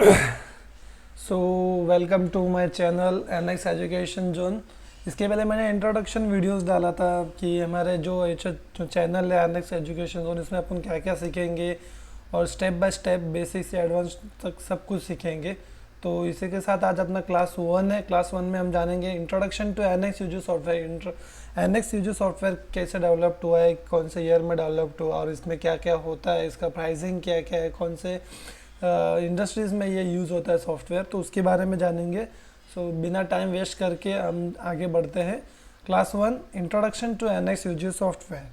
So welcome to my channel NX education zone. इसके पहले मैंने इंट्रोडक्शन वीडियोस डाला था कि हमारे जो चैनल है एनएक्स एजुकेशन जोन, इसमें अपन क्या क्या सीखेंगे और स्टेप बाय स्टेप बेसिक से एडवांस तक सब कुछ सीखेंगे। तो इसी के साथ आज अपना क्लास 1 है। क्लास 1 में हम जानेंगे introduction to NX UG software. NX UG software कैसे डेवलप्ड हुआ है, कौन से ईयर में डेवलप्ड हुआ और इसमें क्या क्या होता है, इसका प्राइसिंग क्या क्या है, कौन से इंडस्ट्रीज़ में ये यूज़ होता है सॉफ्टवेयर, तो उसके बारे में जानेंगे। बिना टाइम वेस्ट करके हम आगे बढ़ते हैं। Class 1 introduction to NX UG software.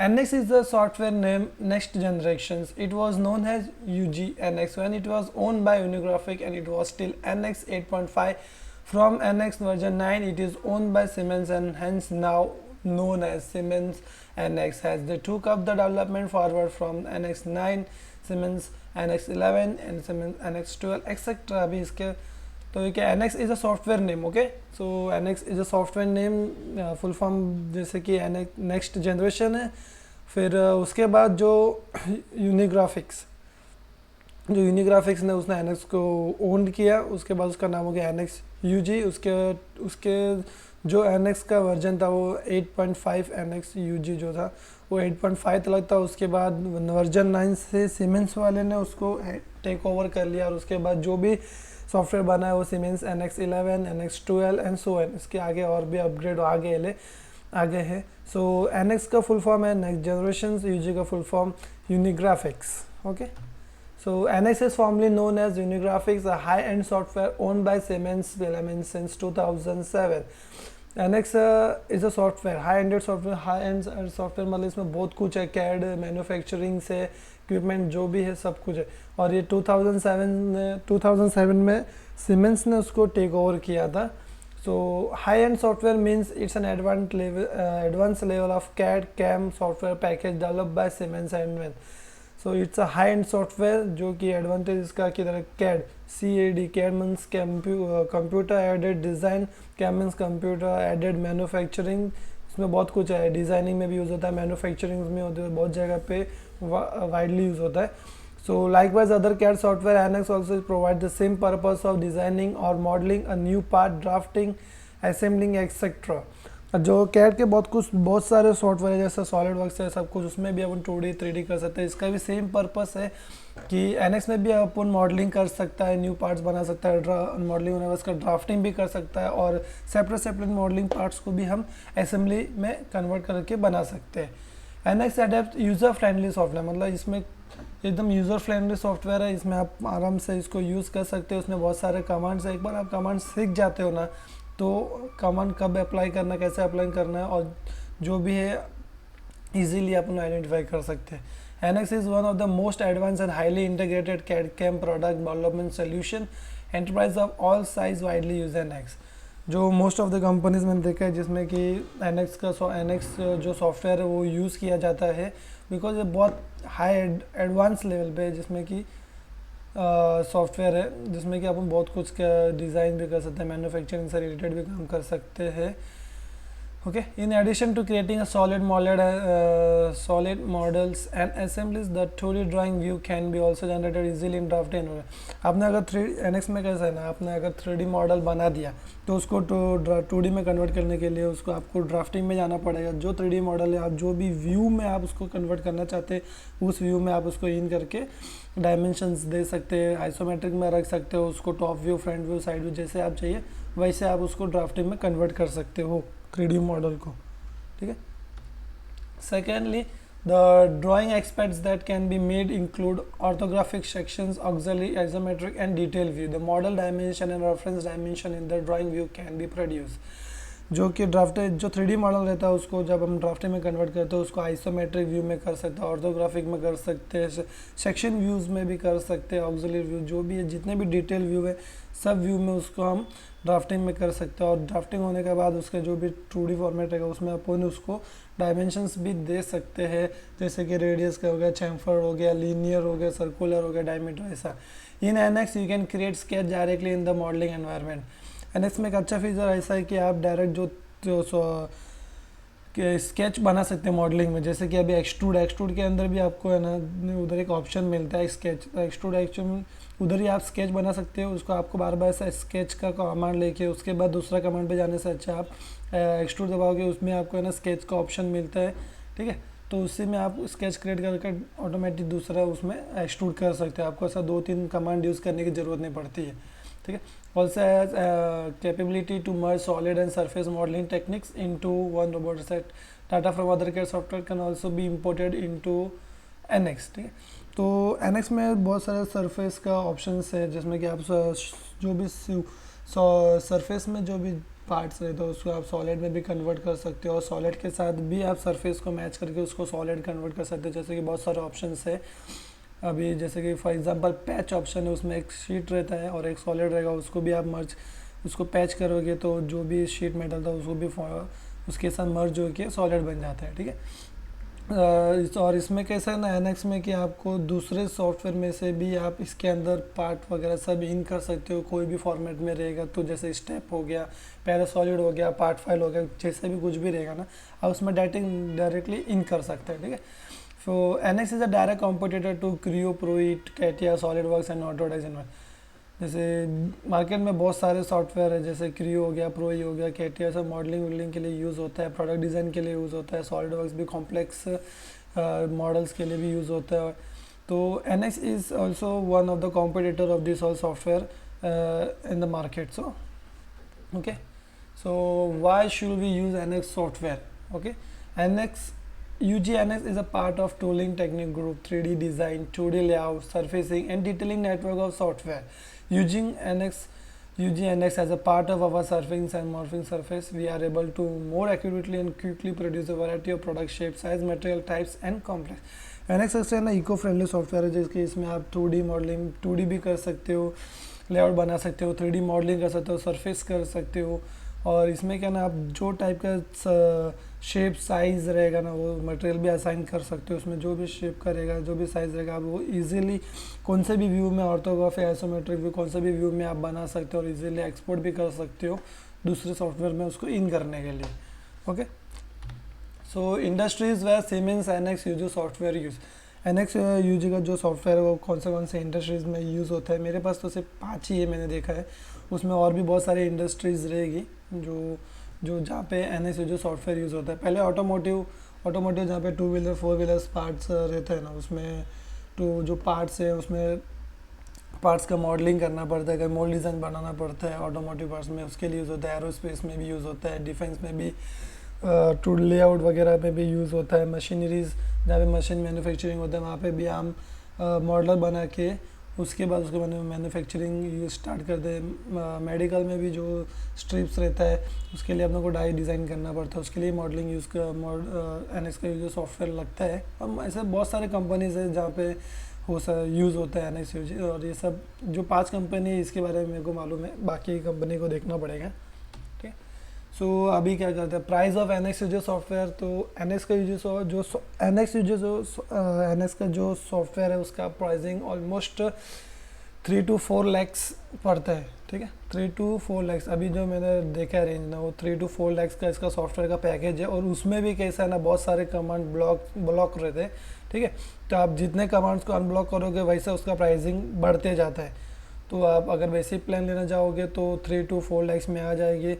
NX is the software name next generations. It was known as UG NX when it was owned by Unigraphic and it was still NX 8.5. From NX version 9 it is owned by Siemens and hence now known as Siemens NX, as they took up the development forward from NX 9, Siemens NX 11 and Siemens NX 12 etc. अभी इसके तो ये क्या NX is a software name. Okay, so NX is a software name, full form जैसे कि next generation है। फिर उसके बाद जो यूनिग्राफिक्स ने उसने NX को ओन किया, उसके बाद उसका नाम हो गया NX UG। उसके उसके जो NX का वर्जन था वो 8.5 NX UG जो था वो 8.5 तक था। उसके बाद वर्जन 9 से सीमेंस वाले ने उसको टेक ओवर कर लिया और उसके बाद जो भी सॉफ्टवेयर बना है वो Siemens NX 11, NX 12 and so on. इसके आगे और भी अपग्रेड आगे है। सो NX का फुल फॉर्म है नेक्स्ट जनरेशन, UG का full form Unigraphics. Okay, so NX is formerly known as Unigraphics, a high-end software owned by Siemens since 2007. NX is a software, high-end software मतलब इसमें बहुत कुछ है, CAD, manufacturing से equipment जो भी है सब कुछ है। और ये 2007 में सीमेंस ने उसको टेक ओवर किया था। So high end software means it's an advance level of CAD CAM software package developed by Siemens and when. So it's a high end software जो कि एडवांटेज इसका की तरह CAD means computer aided design, CAM means computer aided manufacturing. इसमें बहुत कुछ है, designing में भी यूज़ होता है, मैन्युफैक्चरिंग में होता है, बहुत जगह पे वाइडली यूज़ होता है। So likewise other CAD software NX also provide the same purpose of designing और modelling a new part, drafting, assembling etcetera. जो CAD के बहुत सारे सॉफ्टवेयर है जैसे सॉलिड वर्क्स है सब कुछ, उसमें भी अपन 2D 3D कर सकते हैं। इसका भी सेम पर्पस है कि NX में भी अपन मॉडलिंग कर सकता है, न्यू पार्ट्स बना सकता है, मॉडलिंग होने उसका ड्राफ्टिंग भी कर सकता है और सेपरेट मॉडलिंग पार्ट्स को भी हम असेंबली में कन्वर्ट करके बना सकते हैं। NX adapt user friendly software, मतलब इसमें एकदम यूज़र फ्रेंडली सॉफ्टवेयर है, इसमें आप आराम से इसको यूज़ कर सकते हो। उसमें बहुत सारे कमांड्स है, एक बार आप कमांड सीख जाते हो ना तो कमांड कब अप्लाई करना, कैसे अप्लाई करना है और जो भी है इजीली अपन आइडेंटिफाई कर सकते हैं। NX is one of the most advance and highly integrated CAD CAM product development solution. Enterprise of all size widely use NX। जो मोस्ट ऑफ द कंपनीज मैंने देखा है जिसमें कि NX जो सॉफ्टवेयर है वो यूज़ किया जाता है, बिकॉज ये बहुत हाई एडवांस लेवल पे है, जिसमें कि सॉफ्टवेयर है जिसमें कि अपन बहुत कुछ का डिज़ाइन भी कर सकते हैं, मैन्युफैक्चरिंग से रिलेटेड भी काम कर सकते हैं। Okay, in addition to creating a solid models and assemblies, the 2D drawing view can be also generated easily in drafting। आपने अगर NX में कैसा है ना, आपने अगर 3D मॉडल बना दिया तो उसको 2D में कन्वर्ट करने के लिए उसको आपको ड्राफ्टिंग में जाना पड़ेगा। जो 3D मॉडल है आप जो भी व्यू में आप उसको कन्वर्ट करना चाहते हैं उस व्यू में आप उसको इन करके डायमेंशंस दे सकते हैं, आइसोमेट्रिक में रख सकते हो उसको, top view, front view, side view, जैसे आप चाहिए वैसे आप उसको ड्राफ्टिंग में कन्वर्ट कर सकते हो 3D मॉडल को। ठीक है। Secondly, the drawing aspects that can be made include orthographic sections, auxiliary, isometric and detail view. The model dimension and reference dimension in the drawing view can be produce. जो कि जो 3D model रहता है उसको जब हम drafting में convert करते हैं उसको आइसोमेट्रिक व्यू में कर सकते हैं, ऑर्थोग्राफिक में कर सकते हैं, सेक्शन व्यूज़ में भी कर सकते हैं, ऑक्सिलरी व्यू, जो भी है जितने भी डिटेल व्यू है सब व्यू में उसको हम ड्राफ्टिंग में कर सकते हैं। और ड्राफ्टिंग होने के बाद उसके जो भी 2D फॉर्मेट रहेगा उसमें अपन उसको डायमेंशंस भी दे सकते हैं, जैसे कि रेडियस का हो गया, चैम्फर हो गया, लीनियर हो गया, सर्कुलर हो गया, डायमीटर, ऐसा। इन NX you can create sketch directly in the modelling environment. NX में एक अच्छा फीचर ऐसा है कि आप डायरेक्ट जो स्केच बना सकते हैं मॉडलिंग में, जैसे कि अभी एक्सट्रूड के अंदर भी आपको है ना उधर एक ऑप्शन मिलता है स्केच, एक्सट्रूड उधर ही आप स्केच बना सकते हो। उसको आपको बार बार ऐसा स्केच का कमांड लेके उसके बाद दूसरा कमांड पे जाने से अच्छा आप एक्सट्रूड दबाओगे, उसमें आपको है ना स्केच का ऑप्शन मिलता है, ठीक है। तो उसी में आप स्केच क्रिएट करके ऑटोमेटिक दूसरा उसमें एक्सट्रूड कर सकते हो, आपको ऐसा 2-3 कमांड यूज़ करने की ज़रूरत नहीं पड़ती है, ठीक है। Also has capability to merge solid and surface modelling techniques into one robot set, data from other CAD software can also be imported into NX, ठीक है। तो एनएक्स में बहुत सारे सरफेस का ऑप्शन है, जिसमें कि आप जो भी सरफेस में जो भी पार्ट्स रहते हो उसको आप सॉलिड में भी कन्वर्ट कर सकते हो, और सॉलिड के साथ भी आप सरफेस को मैच करके उसको सॉलिड कन्वर्ट कर सकते हो, जैसे कि बहुत सारे ऑप्शंस है अभी, जैसे कि फॉर एग्जांपल पैच ऑप्शन है, उसमें एक शीट रहता है और एक सॉलिड रहेगा, उसको भी आप मर्ज उसको पैच करोगे तो जो भी शीट मेटल था उसको भी उसके साथ मर्ज होकर सॉलिड बन जाता है, ठीक है। और इसमें कैसा है ना एनएक्स में कि आपको दूसरे सॉफ्टवेयर में से भी आप इसके अंदर पार्ट वगैरह सब इन कर सकते हो, कोई भी फॉर्मेट में रहेगा, तो जैसे स्टेप हो गया, पहले सॉलिड हो गया, पार्ट फाइल हो गया, जैसे भी कुछ भी रहेगा ना आप उसमें डायरेक्टली इन कर सकते हैं, ठीक है। So NX is a direct competitor to Creo, ProE, CATIA, SolidWorks and Autodesk इन्वर्ट। जैसे मार्केट में बहुत सारे सॉफ्टवेयर है, जैसे क्रियो हो गया, प्रोई हो गया, कैटिया, सब मॉडलिंग वॉडलिंग के लिए यूज़ होता है, प्रोडक्ट डिज़ाइन के लिए यूज़ होता है, सॉलिड वर्क्स भी कॉम्प्लेक्स मॉडल्स के लिए भी यूज़ होता है। तो NX is also one of the competitor of this all software in the market. So okay, so why should we use NX software? Okay, NX UGNX is a part of tooling technique group, 3D design, 2D layout, surfacing and detailing network of software. Using NX, UGNX as a part of our surfacing and morphing surface, we are able to more accurately and quickly produce a variety of product shapes, size, material types and complex. NX सबसे है ना eco friendly software है, जिसके इसमें आप 2D modelling 2D भी कर सकते हो, लेआउट बना सकते हो, 3D मॉडलिंग कर सकते हो, सरफेस कर सकते हो, और इसमें क्या ना आप जो टाइप का शेप साइज़ रहेगा ना वो मटेरियल भी असाइन कर सकते हो, उसमें जो भी शेप का रहेगा, जो भी साइज़ रहेगा, आप वो इजीली कौन से भी व्यू में, ऑर्थोग्राफी, आइसोमेट्रिक व्यू, कौन से भी व्यू में आप बना सकते हो और इजीली एक्सपोर्ट भी कर सकते हो दूसरे सॉफ्टवेयर में उसको इन करने के लिए। ओके, सो इंडस्ट्रीज़ वे Siemens NX use software use. NX use का जो सॉफ्टवेयर है वो कौन से इंडस्ट्रीज़ में यूज़ होता है? मेरे पास तो सिर्फ 5 ही है, मैंने देखा है, उसमें और भी बहुत सारी इंडस्ट्रीज़ रहेगी जो जहाँ पे एनएक्स जो सॉफ्टवेयर यूज़ होता है। पहले ऑटोमोटिव जहाँ पे 2 व्हीलर 4 व्हीलर्स पार्ट्स रहते हैं ना, उसमें तो जो पार्ट्स है उसमें पार्ट्स का मॉडलिंग करना पड़ता है, कहीं मोल्ड डिज़ाइन बनाना पड़ता है ऑटोमोटिव पार्ट्स में, उसके लिए यूज़ होता है। एरोस्पेस में भी यूज़ होता है, डिफेंस में भी, टू लेआउट वगैरह में भी यूज़ होता है। मशीनरीज जहाँ पे मशीन मैन्युफैक्चरिंग होता है वहाँ पे भी हम मॉडल बना के उसके बाद उसको मैन्युफैक्चरिंग यूज स्टार्ट कर दे। मेडिकल में भी जो स्ट्रिप्स रहता है उसके लिए अपने को डाई डिज़ाइन करना पड़ता है, उसके लिए मॉडलिंग यूज़ का एनएक्स का जो सॉफ्टवेयर लगता है। और ऐसे बहुत सारे कंपनीज है जहाँ पे वो यूज़ होता है एनएक्स यूज, और ये सब जो 5 कंपनी है इसके बारे में मेरे को मालूम है, बाकी कंपनी को देखना पड़ेगा। सो अभी क्या करते हैं, प्राइस ऑफ एनएक्स जो सॉफ्टवेयर, तो एनएक्स का एनएक्स का जो सॉफ्टवेयर है उसका प्राइसिंग ऑलमोस्ट 3 to 4 lakhs पड़ता है, ठीक है, 3 to 4 lakhs। अभी जो मैंने देखा है रेंज ना वो 3 to 4 lakhs का इसका सॉफ्टवेयर का पैकेज है, और उसमें भी कैसा है ना बहुत सारे कमांड ब्लॉक रहते हैं, ठीक है। तो आप जितने कमांड्स को अनब्लॉक करोगे वैसे उसका प्राइसिंग बढ़ते जाता है। तो आप अगर बेसिक प्लान लेना चाहोगे तो 3 to 4 lakhs में आ जाएगी,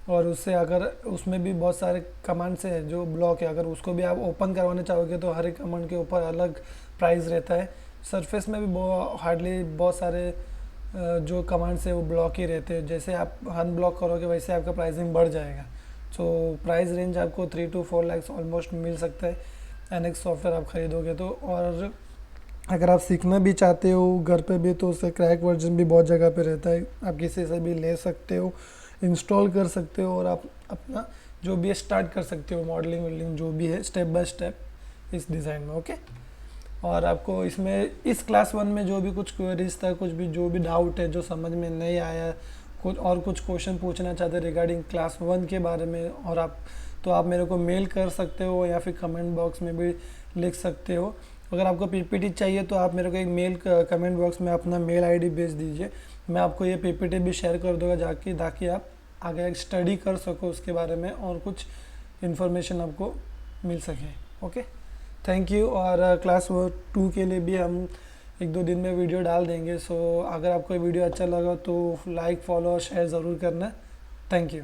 और उससे अगर उसमें भी बहुत सारे कमांड्स हैं जो ब्लॉक है, अगर उसको भी आप ओपन करवाना चाहोगे तो हर एक कमांड के ऊपर अलग प्राइस रहता है। सरफेस में भी हार्डली बहुत सारे जो कमांड्स है वो ब्लॉक ही रहते हैं, जैसे आप अनब्लॉक करोगे वैसे आपका प्राइसिंग बढ़ जाएगा। सो प्राइस रेंज आपको 3 to 4 lakhs ऑलमोस्ट मिल सकता है एनएक्स सॉफ्टवेयर आप ख़रीदोगे तो। और अगर आप सीखना भी चाहते हो घर पे भी तो उससे क्रैक वर्जन भी बहुत जगह पे रहता है, आप किसी से भी ले सकते हो, इंस्टॉल कर सकते हो, और आप अपना जो भी है स्टार्ट कर सकते हो मॉडलिंग वॉडलिंग जो भी है स्टेप बाय स्टेप इस डिज़ाइन में। ओके, और आपको इसमें इस क्लास 1 में जो भी कुछ क्वेरीज था, कुछ भी जो भी डाउट है जो समझ में नहीं आया, कुछ क्वेश्चन पूछना चाहते रिगार्डिंग क्लास 1 के बारे में, और आप मेरे को मेल कर सकते हो या फिर कमेंट बॉक्स में भी लिख सकते हो। अगर आपको पीपीटी चाहिए तो आप मेरे को एक मेल कमेंट बॉक्स में अपना मेल आईडी भेज दीजिए, मैं आपको ये पीपीटी भी शेयर कर दूँगा ताकि आप आगे स्टडी कर सको उसके बारे में और कुछ इन्फॉर्मेशन आपको मिल सके। Okay, thank you. और क्लास 2 के लिए भी हम 1-2 दिन में वीडियो डाल देंगे। सो अगर आपको वीडियो अच्छा लगा तो लाइक, फॉलो और शेयर ज़रूर करना। Thank you.